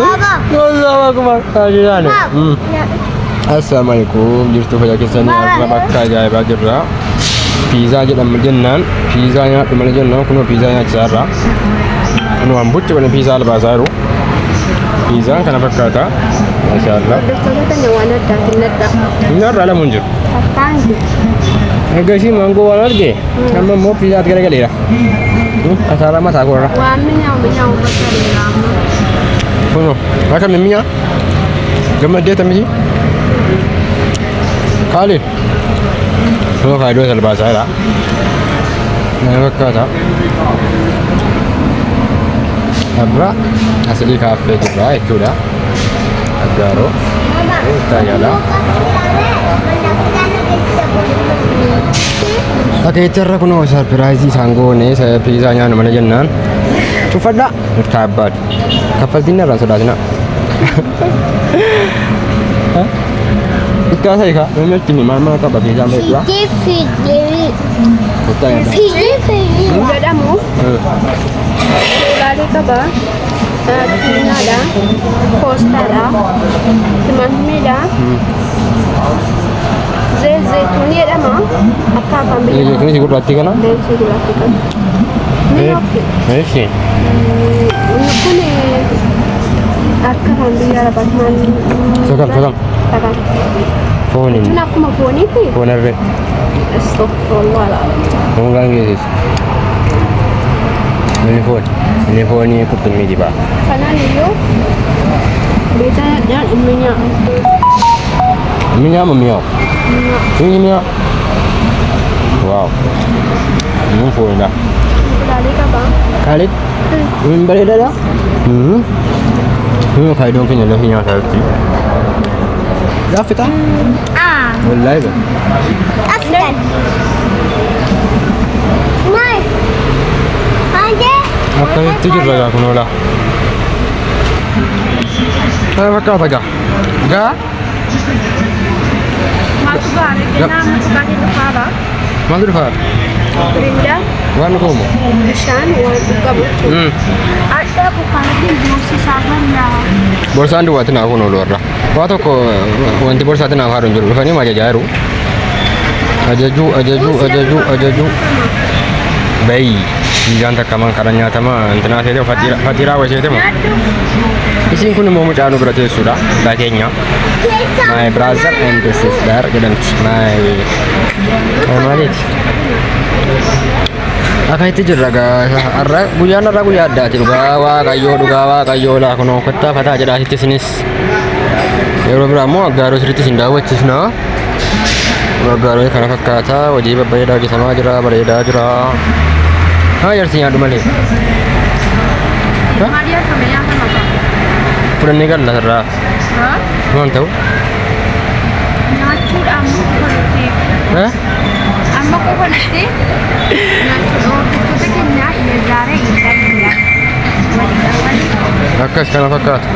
Allahu akbar. Ajaan. Assalamualaikum. Jirtu fayyaa keessanii argaa bakka ajaa'ibaa jirra. Piizaa jedhama jennaan. Piizaa nyaadhu malee jennaan kunoo piizaa nyaachaa jirra. Kunoo hambuutti waliin piizaa albaasaa jiru. Piizaan kana fakkaata. Maashaallah. Nyaarra lamuun jiru. Egaa maangoo waan arge amma immoo piizaatti garagaleera. Asaara mataa korra. Waan mi'aawu Kunoo akka mimmiyaa gammaddee tamiti. Kaalin. Kunoo faayidoo albaasaa jira. Nama fakkaata. Abra asli kaaffee jirra jechuudha. Aggaaroo. Tajaajila. Akka ittirra kunoo sarpiraayizii isaan goone piizaa nyaannu malee jennaan. Cuffadha. Murtaa abbaadha. Kaffaltiin irraan sodaatina. Ikkaasa hiika. Namni achiin maal qaba piizaan beekudha. jedhamu Lali kaba Tinada Kostada Timahmida Zeytuni jedhama akka kambi Zeytuni si gurraatti kana? Si gurraatti kana Eeshi Kuni akka kambi yara batman Sakam Fooniin Tuna akkuma fooniiti? Foonarree Astagfirullah Foon kan geessis Ini foonii qurxummii dibaa Kanaan iyyuu beekaa imminya Minyaa mammiyaa Minyaa Wow Ini foonidha Lali kaba Khalid Ini bareedaadha Ini faayidoon keenya lafi nyaataa jirti Gaaffitaa? Wallaahi ba Afgan Akkamitti jirra gaa kun oolaa Kana fakkaata gaa Gaa Maaltu gaarii kennaa maqaan inni faaba Maaltu dhufaa? Birinda Waan dhugoomu? bishaan waan dhugamu Adda bukaanatiin boorsisaa bal'aa Borsaan duwwaatti naaf kun oolu warra Waa tokko wanti borsaatti naaf haadhu hin jiru dhufanii ajajaa jiru Ajajuu Bayi Piizaan takka man karan nyaatama intinaa seetee fatiiraa waseetee moo Isiin kun immoo mucaa nu bira teessuudha dhaa keenya My brother and sister jedhamti maaliiti Akka itti jirra har'a guyyaan guyyaa addaati dhugaa waaqayyoo laa kunoo kottaa fataa jedhaatitti isinis yeroo biraa immoo aggaaroo sirriitti isin daawwachiifna aggaaroo kana fakkaata hojii babbareedaa hojjetamaa jira bareedaa jira Haa jarsi nyaadhu malee Maaliyaa kame nyaata maqaa fudhannee galla irraa maal ta'u? Nyaachuudhaan amma qofanatti nyaachuudha hordoftoota keenya Iyyazaaraa Iyyaddaa Akkas kana fakkaata